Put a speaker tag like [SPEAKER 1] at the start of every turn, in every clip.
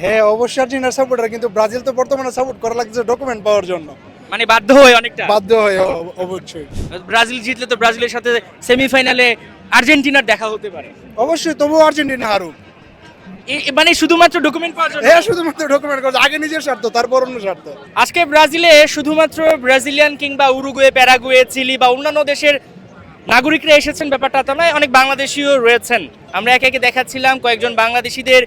[SPEAKER 1] হ্যাঁ, অবশ্যই আর্জেন্টিনার সাপোর্টার, কিন্তু ব্রাজিল তো বর্তমানে সাপোর্ট করা লাগছে ডকুমেন্ট পাওয়ার জন্য।
[SPEAKER 2] মানে বাধ্য হয়ে অনেকটা।
[SPEAKER 1] বাধ্য হয়ে অবশ্যই।
[SPEAKER 2] ব্রাজিল জিতলে তো ব্রাজিলের সাথে সেমিফাইনালে আর্জেন্টিনার দেখা হতে পারে।
[SPEAKER 1] অবশ্যই, তবুও আর্জেন্টিনা হারুক।
[SPEAKER 2] মানে শুধুমাত্র ডকুমেন্ট পাওয়ার জন্য।
[SPEAKER 1] হ্যাঁ, শুধুমাত্র ডকুমেন্ট করছে, আগে নিজের স্বার্থ তারপর অন্য স্বার্থ।
[SPEAKER 2] আজকে ব্রাজিলে শুধুমাত্র ব্রাজিলিয়ান কিংবা উরুগুয়ে, প্যারাগুয়ে, চিলি বা অন্যান্য দেশের নাগরিকরা এসেছেন ব্যাপারটা তা নয়, অনেক বাংলাদেশিও রয়েছেন। আমরা একে একে দেখাচ্ছিলাম কয়েকজন বাংলাদেশিদের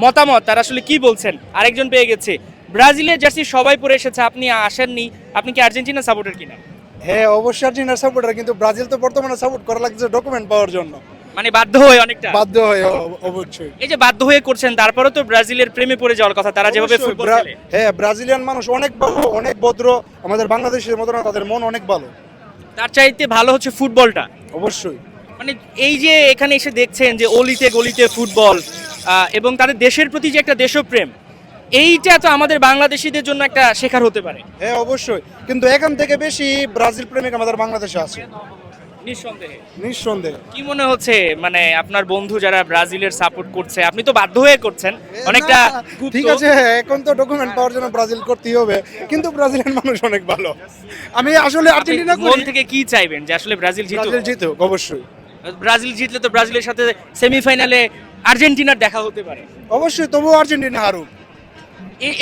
[SPEAKER 2] মতামত, তারা আসলে কি বলছেন। আরেকজন পেয়ে গেছে, ব্রাজিলের জার্সি সবাই পরে এসেছে, আপনি আসেননি, আপনি কি আর্জেন্টিনা সাপোর্টার কিনা?
[SPEAKER 1] হ্যাঁ, অবশ্যই আর্জেন্টিনার সাপোর্টার, কিন্তু ব্রাজিল তো বর্তমানে সাপোর্ট করা লাগছে ডকুমেন্ট পাওয়ার জন্য।
[SPEAKER 2] মানে বাধ্য হয়ে অনেকটা।
[SPEAKER 1] বাধ্য হয়ে অবশ্যই।
[SPEAKER 2] এই যে বাধ্য হয়ে করছেন, তারপরেও তো ব্রাজিলের প্রেমে পড়ে যাওয়ার কথা, তারা যেভাবে
[SPEAKER 1] অবশ্যই,
[SPEAKER 2] ফুটবল খেলে।
[SPEAKER 1] হ্যাঁ, ব্রাজিলিয়ান মানুষ অনেক ভালো, অনেক ভদ্র। আমাদের বাংলাদেশের মতো না, তাদের মন অনেক ভালো।
[SPEAKER 2] তার চাইতে ভালো হচ্ছে ফুটবলটা।
[SPEAKER 1] অবশ্যই।
[SPEAKER 2] মানে এই যে এখানে এসে দেখছেন যে অলিতে গলিতে ফুটবল, এবং তাদের দেশের প্রতি যে একটা দেশপ্রেম, এইটা তো আমাদের বাংলাদেশিদের জন্য একটা শেখার হতে পারে।
[SPEAKER 1] হ্যাঁ, অবশ্যই, কিন্তু এখান থেকে বেশি ব্রাজিল প্রেমিক আমাদের বাংলাদেশে আছে,
[SPEAKER 2] নিঃসন্দেহে।
[SPEAKER 1] নিঃসন্দেহে।
[SPEAKER 2] কি মনে হচ্ছে, মানে আপনার বন্ধু যারা ব্রাজিলের সাপোর্ট করছে, আপনি তো বাধ্য হয়ে করছেন অনেকটা গুপ্ত।
[SPEAKER 1] ঠিক আছে, এখন তো ডকুমেন্ট পাওয়ার জন্য ব্রাজিল করতেই হবে, কিন্তু ব্রাজিলের মানুষ অনেক ভালো। আমি আসলে
[SPEAKER 2] আপনি
[SPEAKER 1] আর্জেন্টিনা
[SPEAKER 2] মন
[SPEAKER 1] করি,
[SPEAKER 2] থেকে কি চাইবেন যে আসলে ব্রাজিল জিতুক?
[SPEAKER 1] ব্রাজিল জিতুক অবশ্যই।
[SPEAKER 2] ব্রাজিল জিতলে তো ব্রাজিলের সাথে সেমিফাইনালে আর্জেন্টিনার দেখা হতে পারে।
[SPEAKER 1] অবশ্যই, তবুও আর্জেন্টিনা হারুক।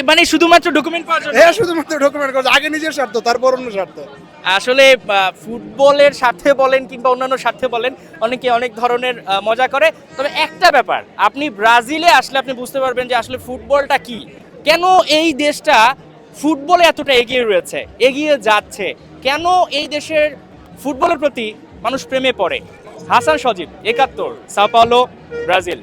[SPEAKER 2] মানে শুধুমাত্র ডকুমেন্ট পাওয়ার জন্য।
[SPEAKER 1] হ্যাঁ, শুধুমাত্র ডকুমেন্ট করছে, আগে নিজের স্বার্থ তারপর অন্য স্বার্থ।
[SPEAKER 2] আসলে ফুটবলের স্বার্থে বলেন কিংবা অন্যান্য স্বার্থে বলেন, অনেকে অনেক ধরনের মজা করে। তবে একটা ব্যাপার, আপনি ব্রাজিলে আসলে আপনি বুঝতে পারবেন যে আসলে ফুটবলটা কি, কেন এই দেশটা ফুটবলে এতটা এগিয়ে রয়েছে, এগিয়ে যাচ্ছে, কেন এই দেশের ফুটবলের প্রতি মানুষ প্রেমে পড়ে। হাসান সজীব, ৭১, সাও পাওলো, ব্রাজিল।